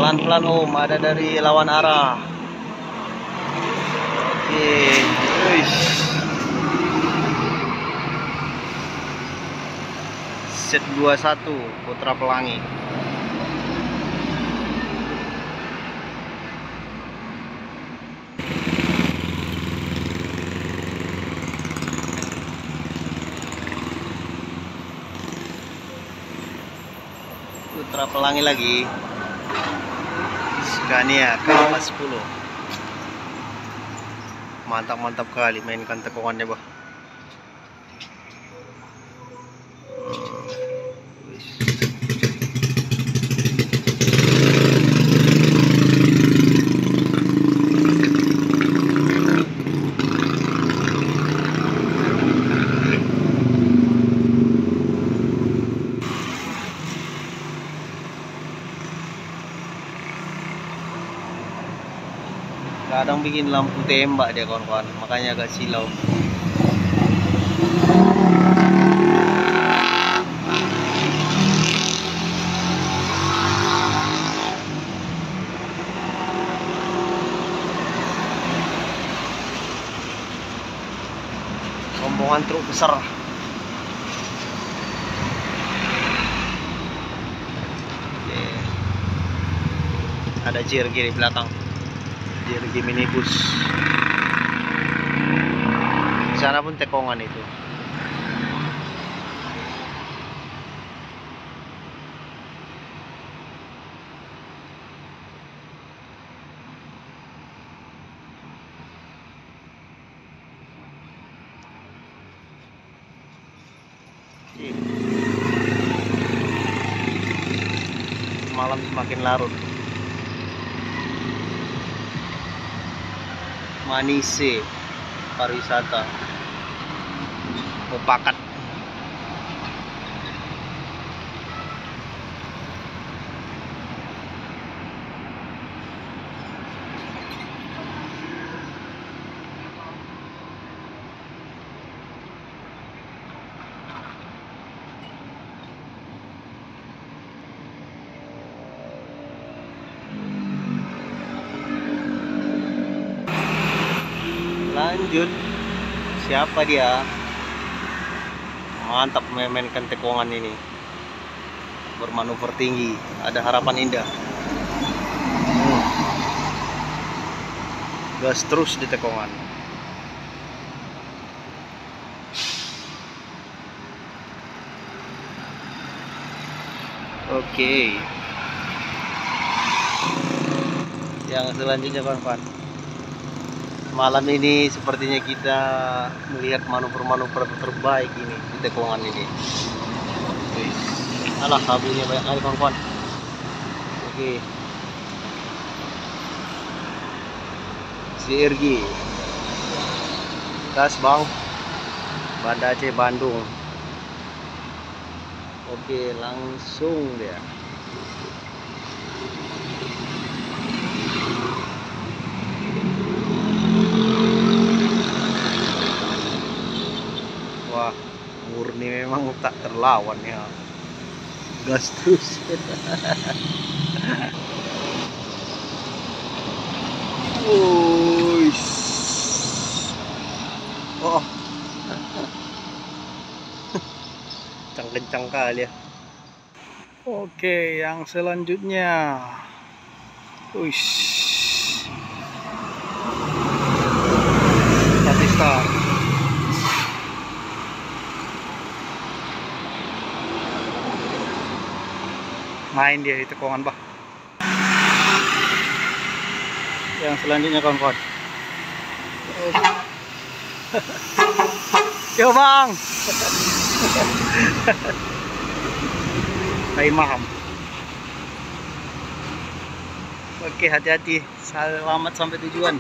Pelan-pelan Om, ada dari lawan arah. Oke, Uish. Set 21 Putra Pelangi. Putra Pelangi lagi. Scania K10. Mantap kali mainkan tekungannya, bah. Kadang bikin lampu tembak dia kawan-kawan, makanya agak silau. Rombongan truk besar. Oke. Ada JRG di belakang. JRG minibus. Di sana pun tekongan itu. Malam semakin larut. Manise pariwisata Mupakat. Lanjut, siapa dia? Mantap memainkan tekongan ini, bermanuver tinggi, ada harapan indah. Gas terus di tekongan. Oke. Yang selanjutnya kawan-kawan, malam ini sepertinya kita melihat manuver-manuver terbaik ini di tekongan ini. Alah, kabelnya banyak kali kawan-kawan. Oke. JRG gas bang, Banda Aceh Bandung. Oke, langsung dia. Wah, murni memang tak terlawan ya. Gas terus. Oh, kencang kali ya. Oke, yang selanjutnya, Batista. Main dia di tekongan, bah. Yang selanjutnya kawan-kawan. Yo bang. Hai maham. Oke, hati-hati. Selamat sampai tujuan.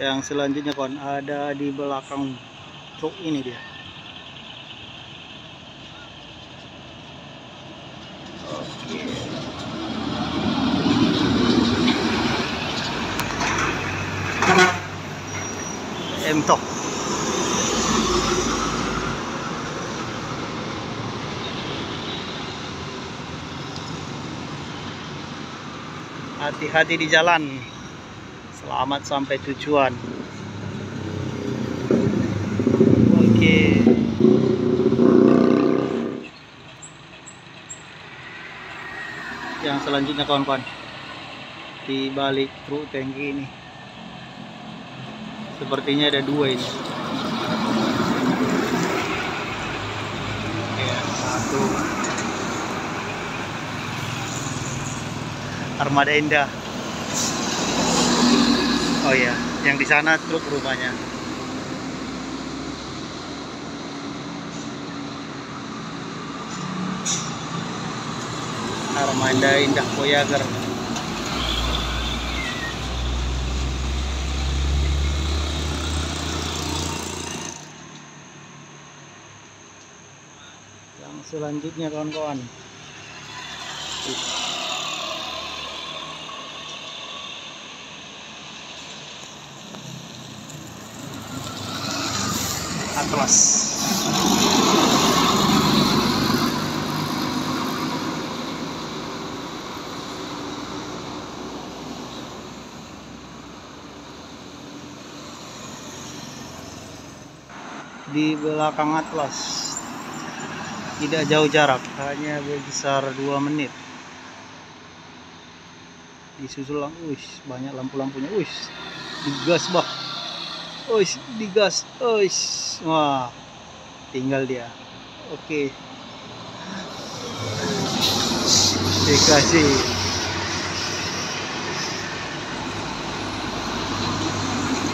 Yang selanjutnya kawan, ada di belakang truk ini dia. Oke. M-Tok. Hati-hati di jalan. Selamat sampai tujuan. Oke. Yang selanjutnya kawan-kawan, di balik truk tangki ini sepertinya ada dua ini. Ya, satu armada indah. Oh ya, yang di sana truk rupanya. Armada indah Voyager. Yang selanjutnya kawan-kawan, Atlas. Di belakang Atlas tidak jauh jarak, hanya berkisar 2 menit. Disusul banyak lampu-lampunya. Digas bah. Digas. Wah, tinggal dia. Oke. Dikasih.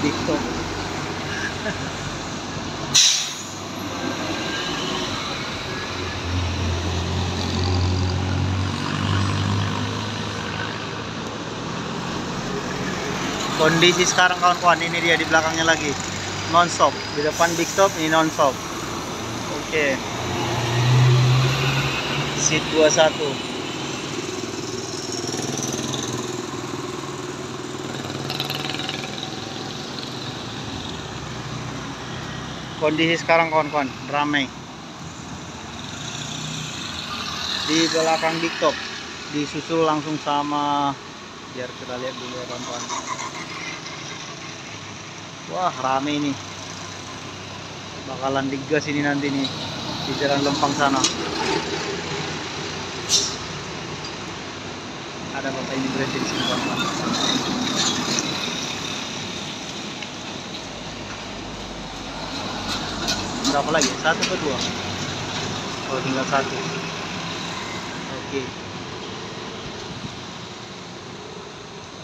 TikTok. Kondisi sekarang kawan-kawan, ini dia di belakangnya lagi non-stop, di depan big stop ini non-stop. Oke. Seat 21. Kondisi sekarang kawan-kawan ramai. Di belakang big top disusul langsung sama, biar kita lihat dulu ya kawan-kawan. Wah, rame ini. Bakalan digas ini nanti nih di jalan Lempang sana. Ada bapak ini berhenti di sini kawan-kawan. Berapa lagi? 1 atau 2? Oh, tinggal 1.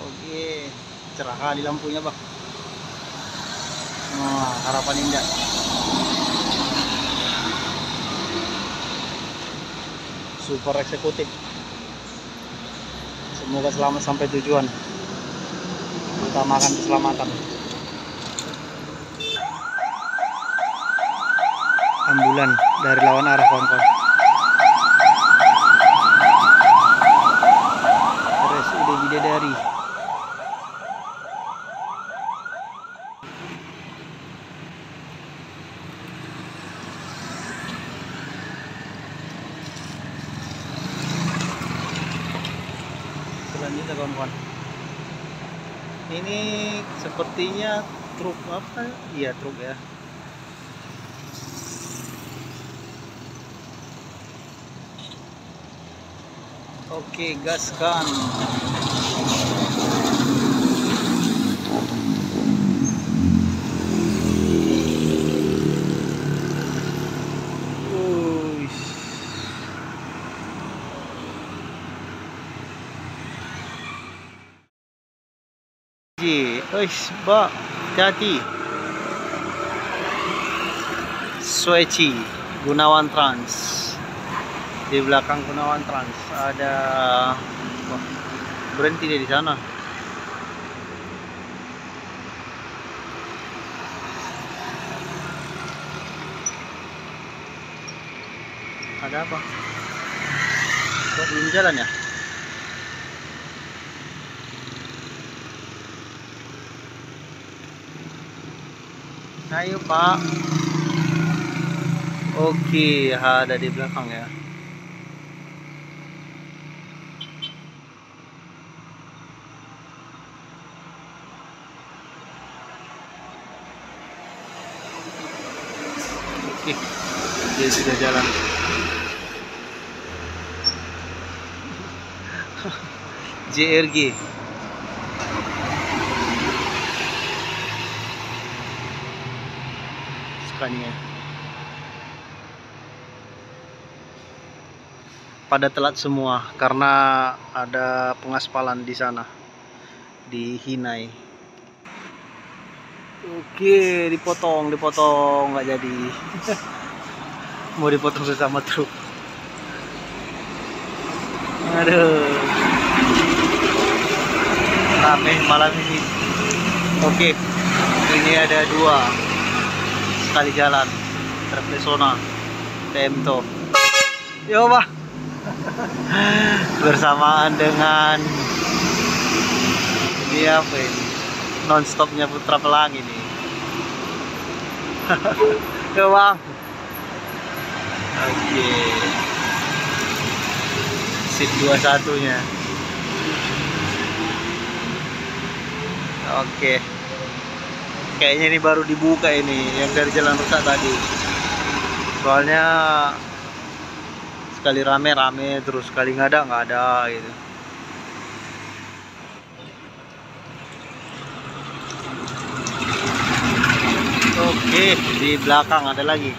Oke, cerah kali lampunya bah. Wah, harapan indah. Super eksekutif. Semoga selamat sampai tujuan. Utamakan keselamatan. Ambulan dari lawan arah kawan-kawan. RSUD Bidadari. Selanjutnya kawan-kawan, ini sepertinya truk apa? Iya, truk ya. Oke, gaskan. Mbak, hati-hati. Sweci Gunawan Trans. Di belakang Gunawan Trans ada, wah, berhenti deh di sana. Ada apa? Kok belum jalan ya? Ayo Pak. Oke, ada di belakang ya. sudah jalan. JRG. Scania. Pada telat semua karena ada pengaspalan di sana di Hinai. Oke, dipotong nggak jadi. Mau dipotong bersama truk. Aduh, rame malam ini. Oke, ini ada dua sekali jalan, truk Lesona, Temto. Yo bah, bersamaan dengan ini apa ini? Non-stopnya Putra Pelangi nih. Yo bang. Oke. Seat 21-nya. Oke. Kayaknya ini baru dibuka ini yang dari jalan rusak tadi. Soalnya sekali rame terus sekali nggak ada gitu. Oke, di belakang ada lagi.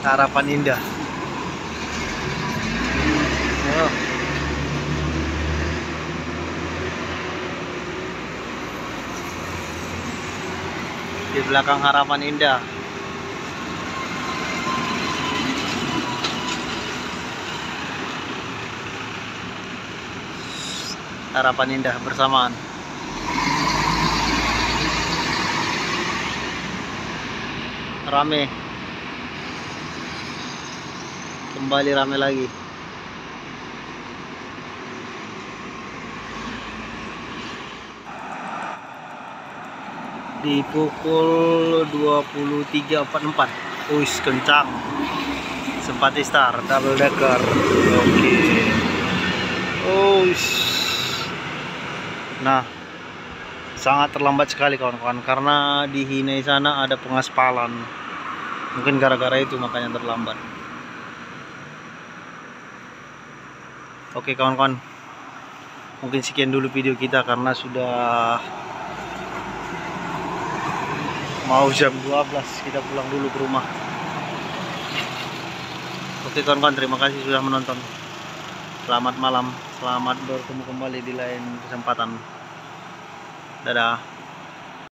Harapan Indah. Oh. Di belakang Harapan Indah. Harapan Indah bersamaan. Rame. Kembali rame lagi. Di pukul 23.44. Wih, kencang. Sempat start double decker. Oke. Oh, nah, sangat terlambat sekali kawan-kawan karena di Hinai sana ada pengaspalan. Mungkin gara-gara itu makanya terlambat. Oke kawan-kawan, mungkin sekian dulu video kita karena sudah mau jam 12, kita pulang dulu ke rumah. Oke kawan-kawan, terima kasih sudah menonton. Selamat malam, selamat bertemu kembali di lain kesempatan. Dadah.